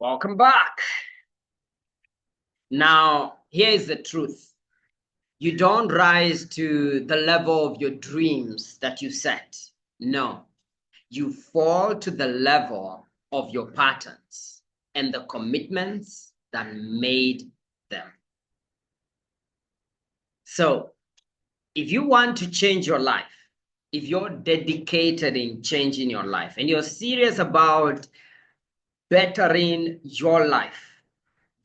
Welcome back. Now, here is the truth. You don't rise to the level of your dreams that you set. No, you fall to the level of your patterns and the commitments that made them. So, if you want to change your life, if you're dedicated in changing your life and you're serious about bettering your life,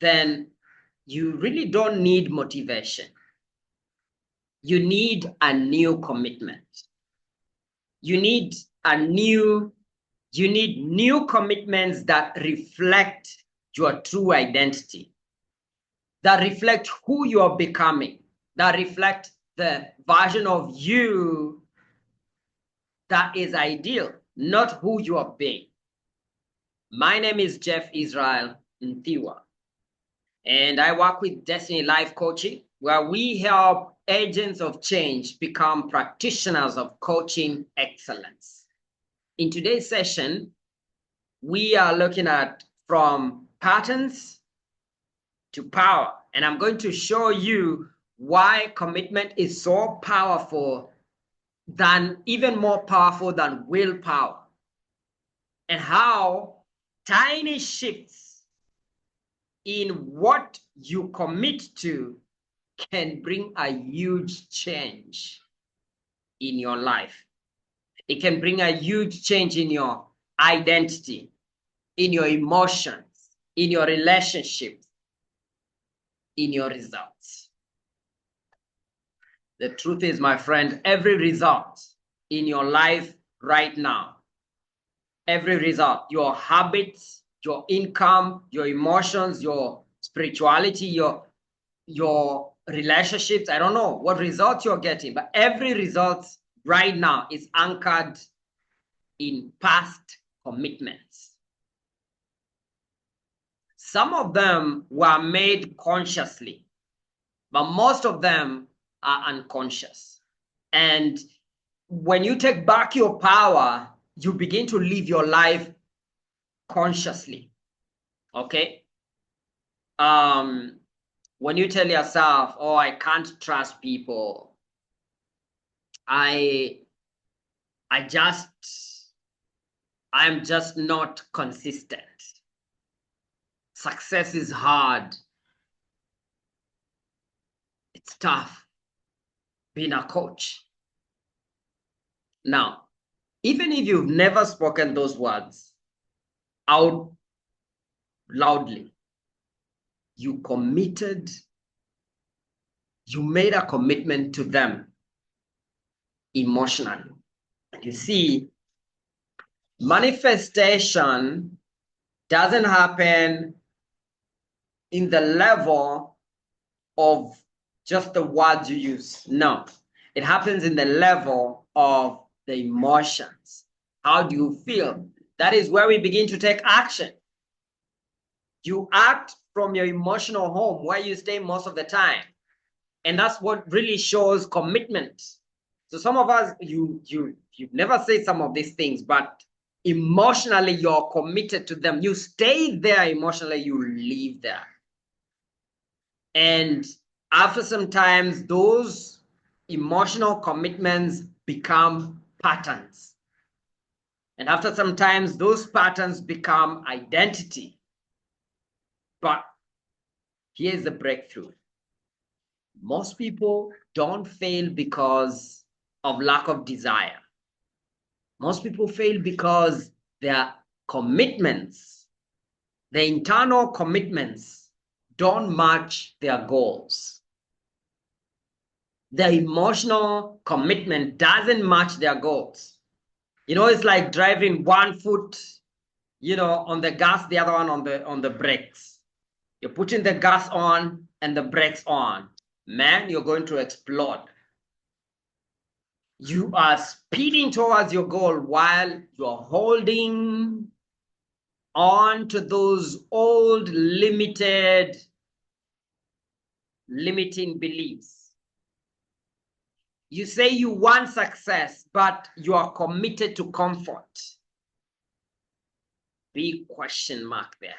then you really don't need motivation. You need a new commitment. You need new commitments that reflect your true identity, that reflect who you are becoming, that reflect the version of you that is ideal, not who you are being. My name is Jeff Israel Nthiwa, and I work with Destiny Life Coaching, where we help agents of change become practitioners of coaching excellence. In today's session, we are looking at from patterns to power, and I'm going to show you why commitment is so powerful, even more powerful than willpower, and how tiny shifts in what you commit to can bring a huge change in your life. It can bring a huge change in your identity, in your emotions, in your relationships, in your results. The truth is, my friend, every result in your life right now, every result, your habits, your income, your emotions, your spirituality, your relationships, I don't know what results you're getting, but every result right now is anchored in past commitments. Some of them were made consciously, but most of them are unconscious. And when you take back your power, you begin to live your life consciously. Okay? When you tell yourself, oh, I can't trust people, I'm just not consistent. Success is hard. It's tough being a coach. Now, even if you've never spoken those words out loudly, you made a commitment to them emotionally. And you see, manifestation doesn't happen in the level of just the words you use. No, it happens in the level of the emotions. How do you feel? That is where we begin to take action. You act from your emotional home where you stay most of the time. And that's what really shows commitment. So some of us, you've never said some of these things, but emotionally you're committed to them. You stay there emotionally, you live there. And after some time, those emotional commitments become patterns. And after some time, those patterns become identity. But here's the breakthrough. Most people don't fail because of lack of desire. Most people fail because their commitments, their internal commitments, don't match their goals. Their emotional commitment doesn't match their goals. You know, it's like driving one foot, on the gas, the other one on the brakes. You're putting the gas on and the brakes on. Man, you're going to explode. You are speeding towards your goal while you're holding on to those old limiting beliefs. You say you want success, but you are committed to comfort. Big question mark there.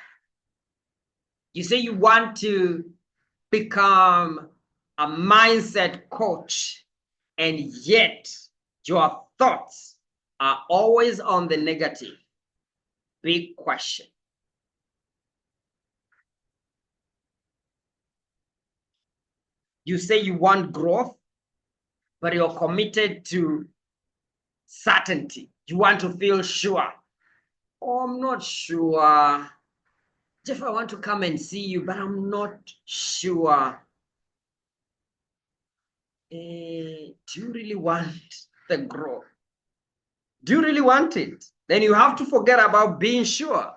You say you want to become a mindset coach, and yet your thoughts are always on the negative. Big question. You say you want growth, but you're committed to certainty. You want to feel sure. Oh, I'm not sure. Jeff, I want to come and see you, but I'm not sure. Do you really want the growth? Do you really want it? Then you have to forget about being sure.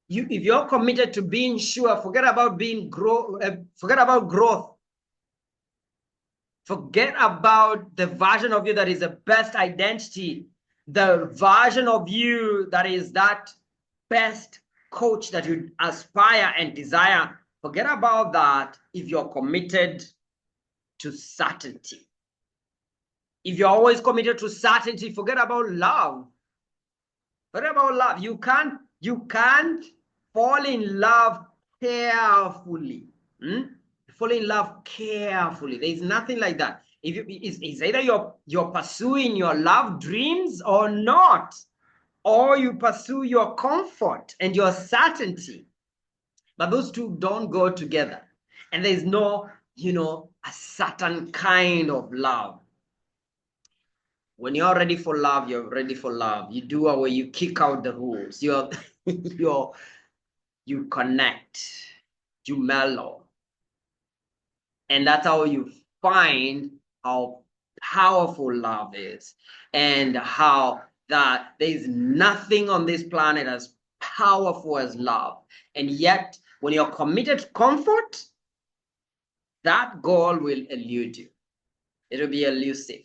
If you're committed to being sure, forget about forget about growth. Forget about the version of you that is the best identity, the version of you that is that best coach that you aspire and desire. Forget about that if you're committed to certainty. If you're always committed to certainty, forget about love. Forget about love. You can't fall in love carefully. Fall in love carefully. There's nothing like that. It's either you're pursuing your love dreams or not, or you pursue your comfort and your certainty. But those two don't go together. And there's no, a certain kind of love. When you're ready for love, you're ready for love. You do away, you kick out the rules. You connect, you mellow. And that's how you find how powerful love is, and how that there's nothing on this planet as powerful as love. And yet, when you're committed to comfort, that goal will elude you. It'll be elusive.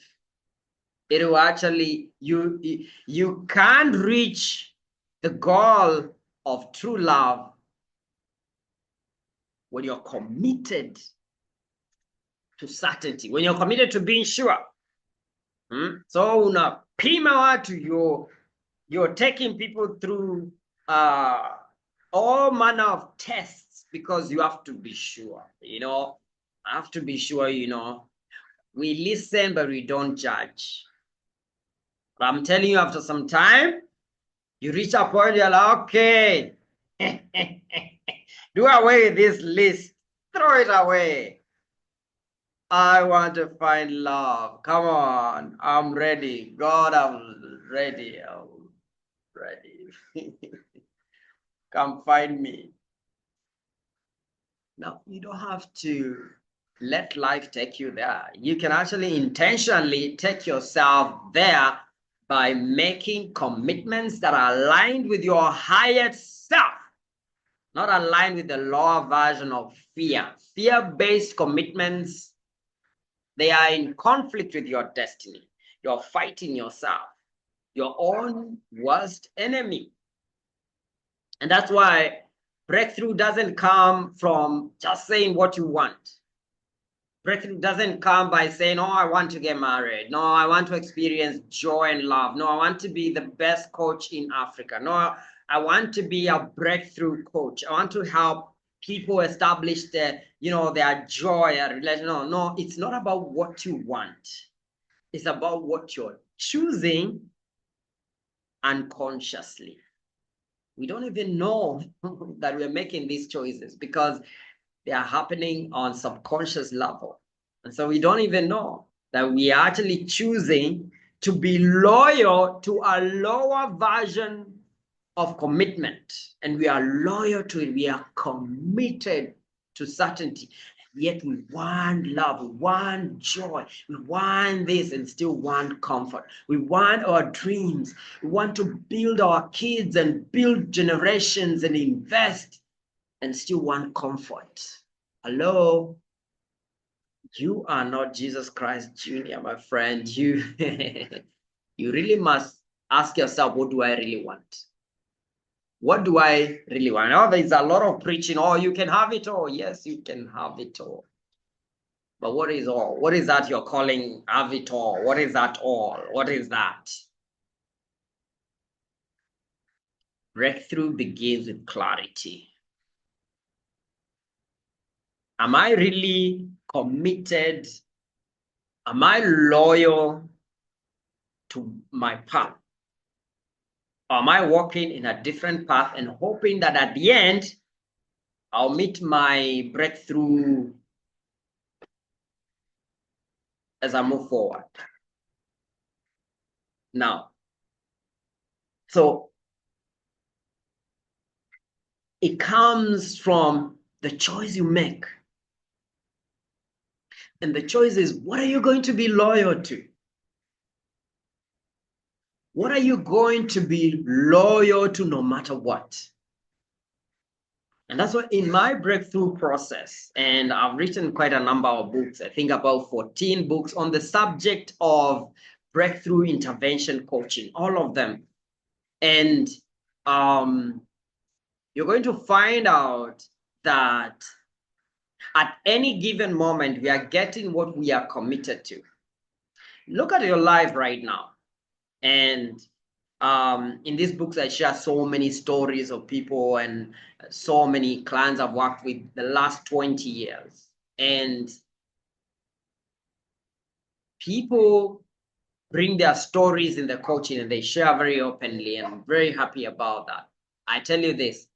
It will actually, you can't reach the goal of true love when you're committed to certainty, when you're committed to being sure. So unapima watu, you're taking people through all manner of tests because you have to be sure, I have to be sure, we listen, but we don't judge. But I'm telling you, after some time, you reach a point, you're like, okay, do away with this list, throw it away. I want to find love. Come on, I'm ready. God, I'm ready. I'm ready. Come find me. Now, you don't have to let life take you there. You can actually intentionally take yourself there by making commitments that are aligned with your higher self, not aligned with the lower version of fear. Fear-based commitments, they are in conflict with your destiny. You're fighting yourself, your own worst enemy. And that's why breakthrough doesn't come from just saying what you want. Breakthrough doesn't come by saying, oh, I want to get married. No, I want to experience joy and love. No, I want to be the best coach in Africa. No, I want to be a breakthrough coach. I want to help people establish their joy, a relation. No, it's not about what you want. It's about what you're choosing unconsciously. We don't even know that we're making these choices because they are happening on subconscious level. And so we don't even know that we are actually choosing to be loyal to a lower version of commitment. And we are loyal to it. We are committed to certainty. Yet we want love, we want joy, we want this and still want comfort. We want our dreams. We want to build our kids and build generations and invest and still want comfort. Hello? You are not Jesus Christ Jr., my friend. You really must ask yourself, what do I really want? What do I really want? Oh, there's a lot of preaching. Oh, you can have it all. Yes, you can have it all. But what is all? What is that you're calling have it all? What is that all? What is that? Breakthrough begins with clarity. Am I really committed? Am I loyal to my path? Or am I walking in a different path and hoping that at the end, I'll meet my breakthrough as I move forward? Now, so it comes from the choice you make. And the choice is, what are you going to be loyal to? What are you going to be loyal to no matter what? And that's what in my breakthrough process, and I've written quite a number of books, I think about 14 books on the subject of breakthrough intervention coaching, all of them. And you're going to find out that at any given moment, we are getting what we are committed to. Look at your life right now. And in these books, I share so many stories of people and so many clients I've worked with the last 20 years. And people bring their stories in the coaching and they share very openly, and I'm very happy about that. I tell you this,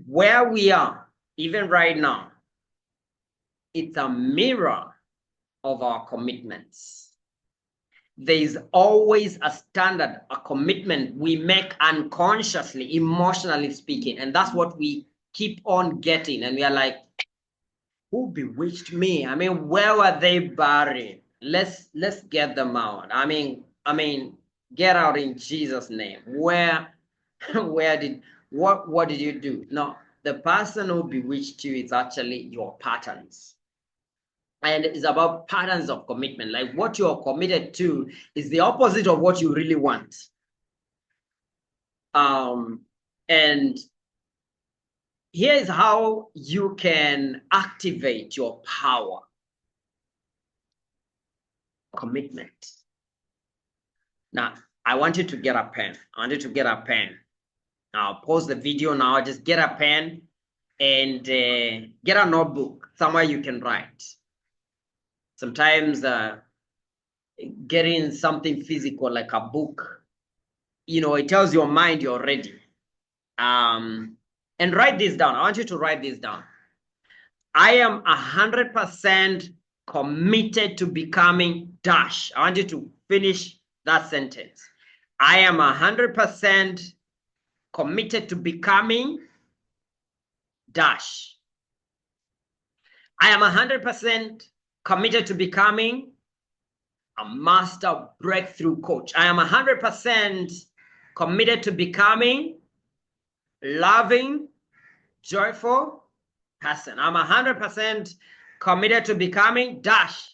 where we are, even right now, it's a mirror of our commitments. There is always a standard, a commitment we make unconsciously, emotionally speaking, and that's what we keep on getting. And we are like, who bewitched me? I mean, where were they buried? Let's get them out. I mean, get out in Jesus' name. What did you do? No, the person who bewitched you is actually your patterns. And it's about patterns of commitment. Like what you're committed to is the opposite of what you really want. And here is how you can activate your power. Commitment. Now, I want you to get a pen. I'll pause the video now. Just get a pen and get a notebook, somewhere you can write. Sometimes getting something physical like a book, it tells your mind you're ready. And write this down. I want you to write this down. I am 100% committed to becoming dash. I want you to finish that sentence. I am 100% committed to becoming dash. I am 100% committed to becoming a master breakthrough coach. I am 100% committed to becoming loving, joyful person. I'm 100% committed to becoming dash.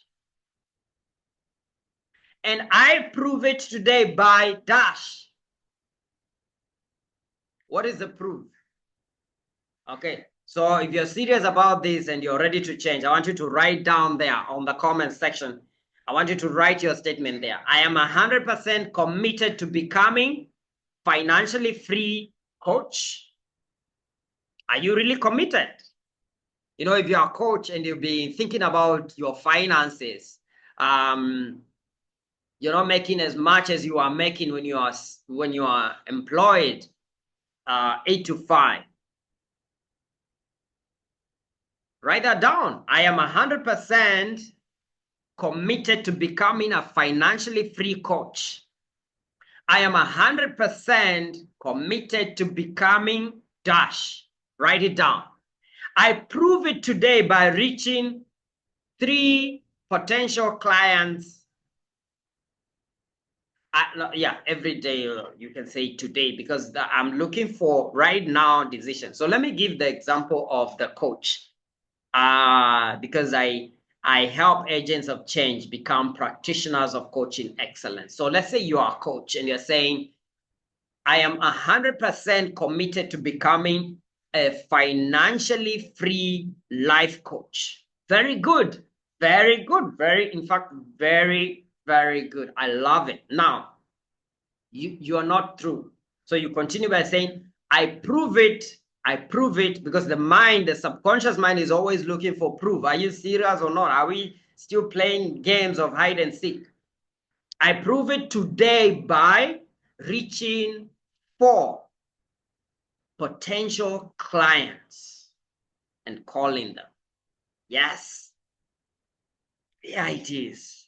And I prove it today by dash. What is the proof? Okay, so if you're serious about this and you're ready to change, I want you to write down there on the comment section. I want you to write your statement there. I am 100% committed to becoming financially free coach. Are you really committed? If you're a coach and you've been thinking about your finances, you're not making as much as you are making when you are employed 8 to 5. Write that down. I am 100% committed to becoming a financially free coach. I am 100% committed to becoming dash. Write it down. I prove it today by reaching 3 potential clients. Every day you can say today, because I'm looking for right now decisions. So let me give the example of the coach. Because I help agents of change become practitioners of coaching excellence. So let's say you are a coach and you're saying, I am 100% committed to becoming a financially free life coach. Very good. Very good. In fact, very, very good. I love it. Now, you are not through. So you continue by saying, I prove it I prove it because the mind, the subconscious mind is always looking for proof. Are you serious or not? Are we still playing games of hide and seek? I prove it today by reaching 4 potential clients and calling them. Yes, yeah, it is.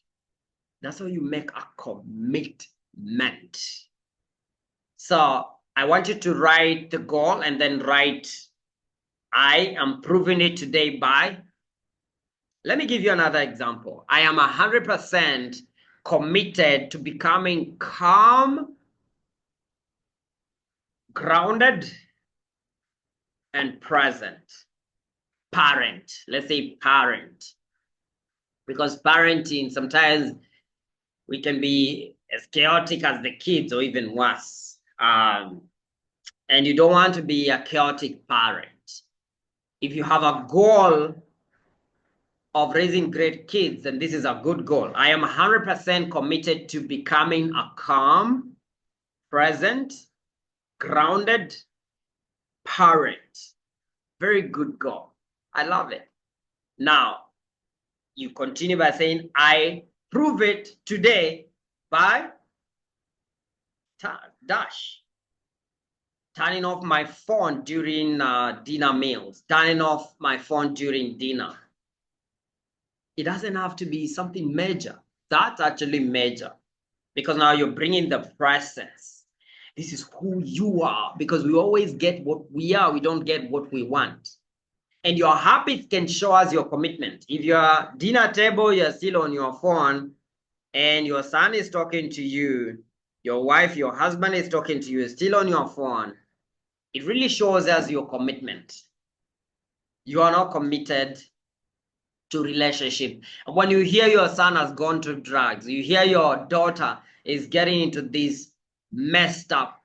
That's how you make a commitment. So I want you to write the goal and then write, I am proving it today by. Let me give you another example. I am 100% committed to becoming calm, grounded, and present. Parent, let's say parent. Because parenting, sometimes we can be as chaotic as the kids or even worse. And you don't want to be a chaotic parent. If you have a goal of raising great kids, then this is a good goal. I am 100% committed to becoming a calm, present, grounded parent. Very good goal. I love it. Now, you continue by saying, I prove it today by dash. Turning off my phone during dinner meals, turning off my phone during dinner. It doesn't have to be something major. That's actually major because now you're bringing the presence. This is who you are, because we always get what we are. We don't get what we want. And your habits can show us your commitment. If your dinner table, you're still on your phone and your son is talking to you, your wife, your husband is talking to you, still on your phone, it really shows us your commitment. You are not committed to relationship. And when you hear your son has gone to drugs, you hear your daughter is getting into these messed up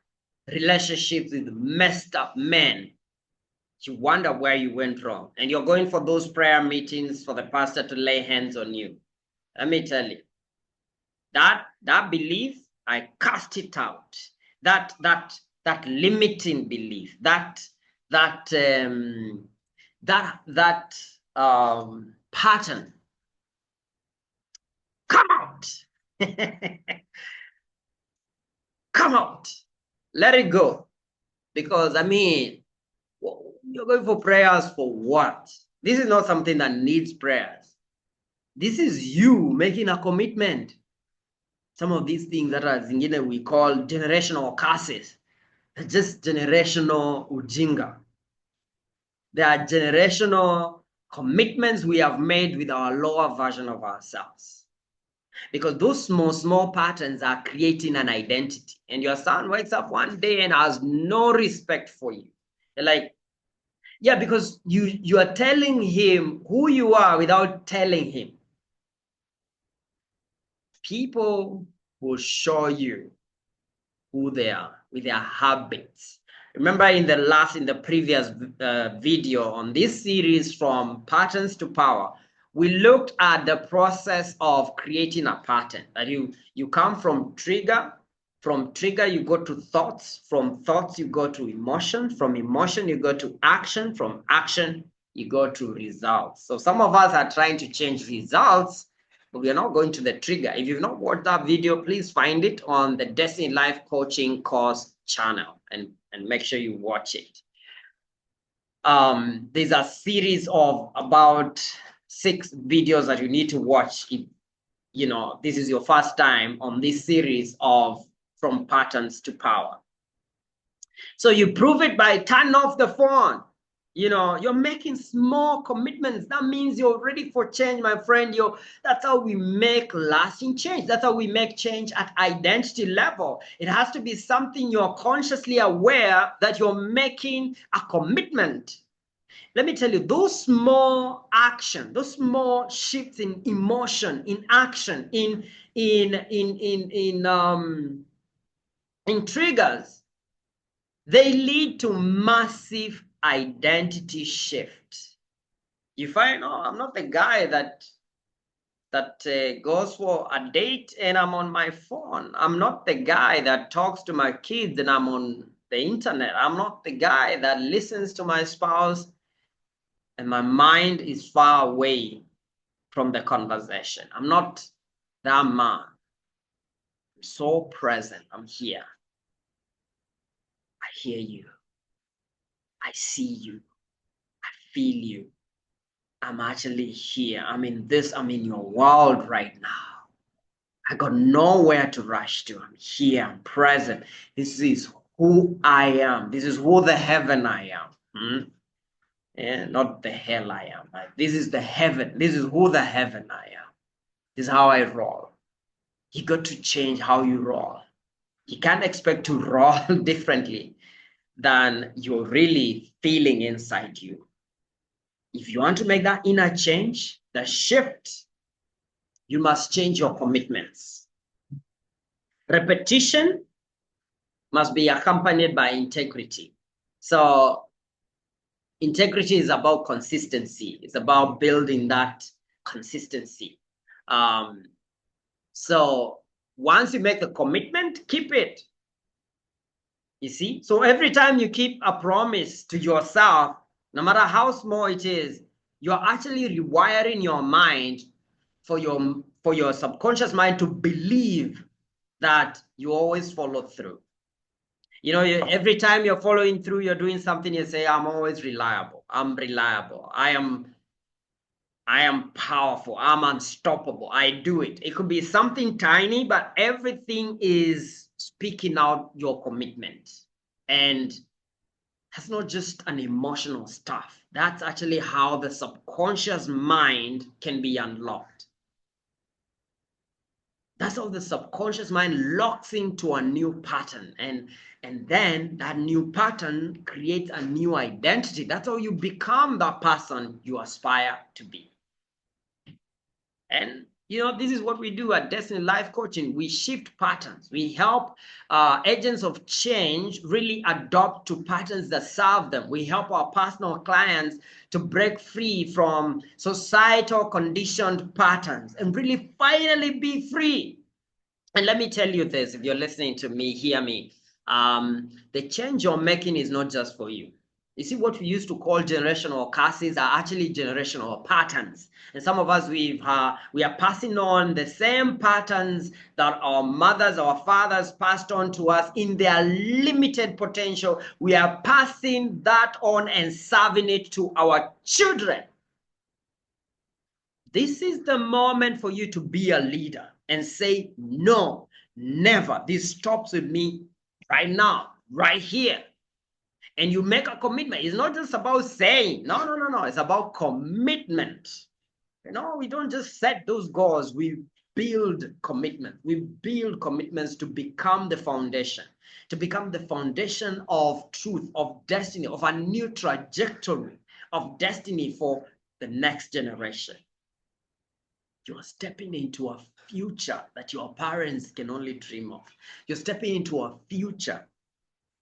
relationships with messed up men, you wonder where you went wrong. And you're going for those prayer meetings for the pastor to lay hands on you. Let me tell you, that belief, I cast it out. That limiting belief, that pattern, come out. Come out. Let it go. Because I mean, you're going for prayers for what? This is not something that needs prayers. This is you making a commitment. Some of these things that are zingine we call generational curses. They're just generational ujinga. They are generational commitments we have made with our lower version of ourselves. Because those small patterns are creating an identity. And your son wakes up one day and has no respect for you. You're like, yeah, because you are telling him who you are without telling him. People will show you who they are with their habits. Remember in the previous video on this series, From Patterns to Power, we looked at the process of creating a pattern. That you come from trigger you go to thoughts, from thoughts you go to emotion, from emotion you go to action, from action you go to results. So some of us are trying to change results, but we are not going to the trigger. If you've not watched that video, please find it on the Destiny Life Coaching course channel and make sure you watch it. There's a series of about 6 videos that you need to watch if this is your first time on this series of From Patterns to Power. So you prove it by turning off the phone. You're making small commitments. That means you're ready for change, my friend. That's how we make lasting change. That's how we make change at identity level. It has to be something you're consciously aware that you're making a commitment. Let me tell you, those small action, those small shifts in emotion, in action, in triggers, they lead to massive identity shift. You find, oh, I'm not the guy that goes for a date and I'm on my phone. I'm not the guy that talks to my kids and I'm on the internet. I'm not the guy that listens to my spouse and my mind is far away from the conversation. I'm not that man. I'm so present. I'm here. I hear you. I see you. I feel you. I'm actually here. I'm in your world right now. I got nowhere to rush to. I'm here. I'm present. This is who I am. This is who the heaven I am. And not the hell I am. Like, this is the heaven. This is who the heaven I am. This is how I roll. You got to change how you roll. You can't expect to roll differently than you're really feeling inside you. If you want to make that inner change, the shift, you must change your commitments. Repetition must be accompanied by integrity. So integrity is about consistency. It's about building that consistency. So once you make a commitment, keep it. You see? So every time you keep a promise to yourself, no matter how small it is, you're actually rewiring your mind for your subconscious mind to believe that you always follow through. You know, every time you're following through, you're doing something, you say, I'm always reliable. I'm reliable. I am powerful. I'm unstoppable. I do it. It could be something tiny, but everything is speaking out your commitment. And that's not just an emotional stuff. That's actually how the subconscious mind can be unlocked. That's how the subconscious mind locks into a new pattern. And then that new pattern creates a new identity. That's how you become the person you aspire to be. And you know, this is what we do at Destiny Life Coaching. We shift patterns. We help agents of change really adopt to patterns that serve them. We help our personal clients to break free from societal conditioned patterns and really finally be free. And let me tell you this, if you're listening to me, hear me. The change you're making is not just for you. You see, what we used to call generational curses are actually generational patterns. And some of us, we are passing on the same patterns that our mothers, our fathers passed on to us in their limited potential. We are passing that on and serving it to our children. This is the moment for you to be a leader and say, no, never. This stops with me right now, right here. And you make a commitment. It's not just about saying, no. It's about commitment. You know, we don't just set those goals. We build commitment. We build commitments to become the foundation, of truth, of destiny, of a new trajectory of destiny for the next generation. You're stepping into a future that your parents can only dream of. You're stepping into a future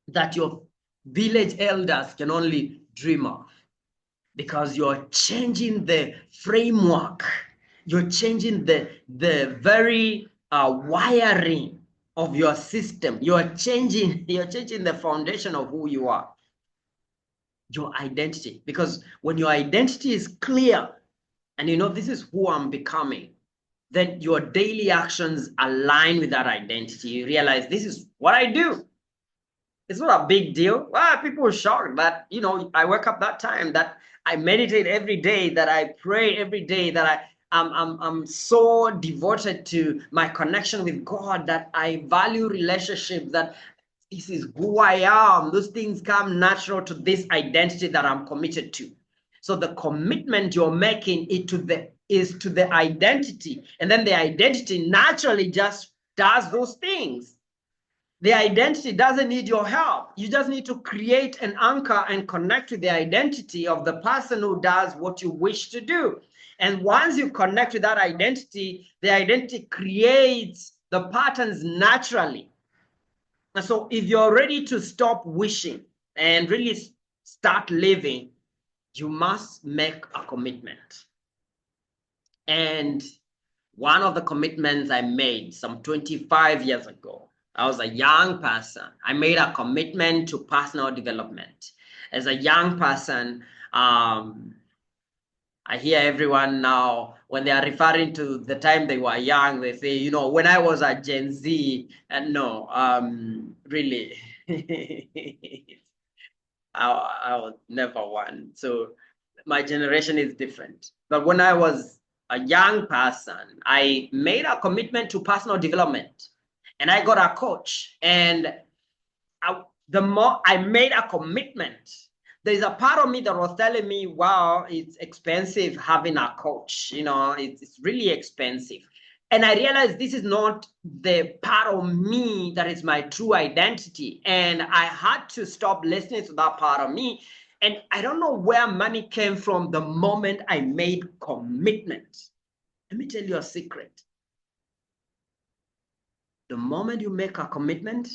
that your village elders can only dream of, because you're changing the framework. You're changing the very wiring of your system. You're changing the foundation of who you are, your identity. Because when your identity is clear and you know, this is who I'm becoming, then your daily actions align with that identity. You realize, this is what I do. It's not a big deal. Well, people are shocked that, you know, I wake up that time, that I meditate every day, that I pray every day, that I'm so devoted to my connection with God, that I value relationships, that this is who I am. Those things come natural to this identity that I'm committed to. So the commitment you're making is to the identity. And then the identity naturally just does those things. The identity doesn't need your help. You just need to create an anchor and connect to the identity of the person who does what you wish to do. And once you connect to that identity, the identity creates the patterns naturally. And so if you're ready to stop wishing and really start living, you must make a commitment. And one of the commitments I made some 25 years ago I was a young person. I made a commitment to personal development. As a young person, I hear everyone now, when they are referring to the time they were young, they say, you know, when I was a Gen Z, and no, really, I was never one. So my generation is different. But when I was a young person, I made a commitment to personal development, and I got a coach. And the more I made a commitment, there's a part of me that was telling me, wow, it's expensive having a coach. You know, it's really expensive. And I realized this is not the part of me that is my true identity. And I had to stop listening to that part of me. And I don't know where money came from the moment I made commitment. Let me tell you a secret. The moment you make a commitment,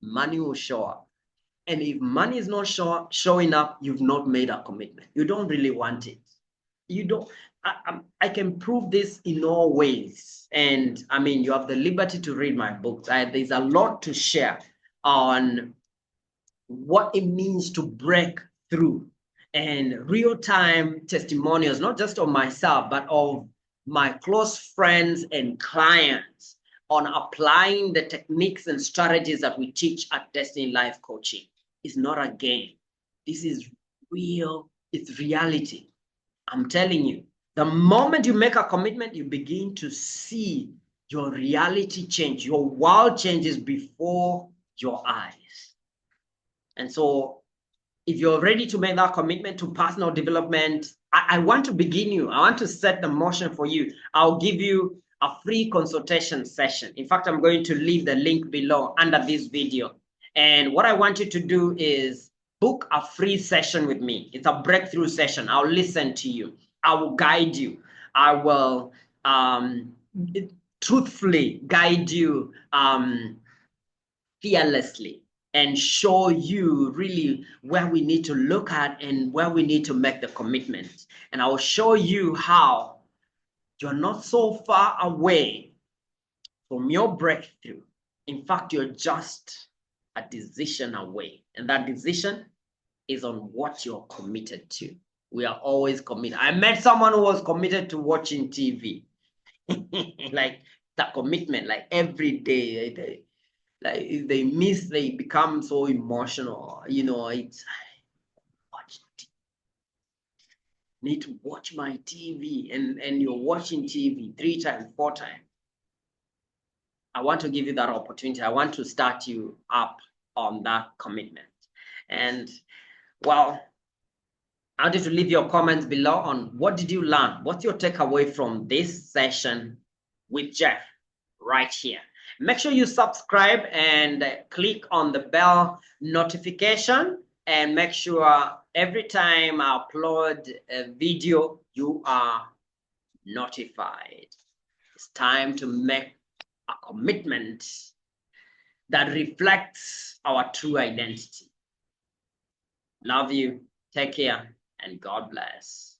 money will show up. And if money is not showing up, you've not made a commitment. You don't really want it. You don't. I can prove this in all ways. And I mean, you have the liberty to read my books. There's a lot to share on what it means to break through and real-time testimonials, not just of myself, but of my close friends and clients on applying the techniques and strategies that we teach at Destiny Life Coaching. It's not a game. This is real. It's reality. I'm telling you, the moment you make a commitment, you begin to see your reality change. Your world changes before your eyes. And so if you're ready to make that commitment to personal development, I want to begin you. I want to set the motion for you. I'll give you a free consultation session. In fact, I'm going to leave the link below under this video. And what I want you to do is book a free session with me. It's a breakthrough session. I'll listen to you. I will guide you. I will truthfully guide you fearlessly and show you really where we need to look at and where we need to make the commitment. And I will show you how you're not so far away from your breakthrough. In fact, you're just a decision away. And that decision is on what you're committed to. We are always committed. I met someone who was committed to watching TV. Like the commitment, like every day. Like if they miss, they become so emotional. You know, it's watch need to watch my TV, and you're watching TV 3 times, 4 times. I want to give you that opportunity. I want to start you up on that commitment. And well, I want you to leave your comments below on what did you learn? What's your takeaway from this session with Jeff right here? Make sure you subscribe and click on the bell notification, and make sure every time I upload a video, you are notified. It's time to make a commitment that reflects our true identity. Love you. Take care, and God bless.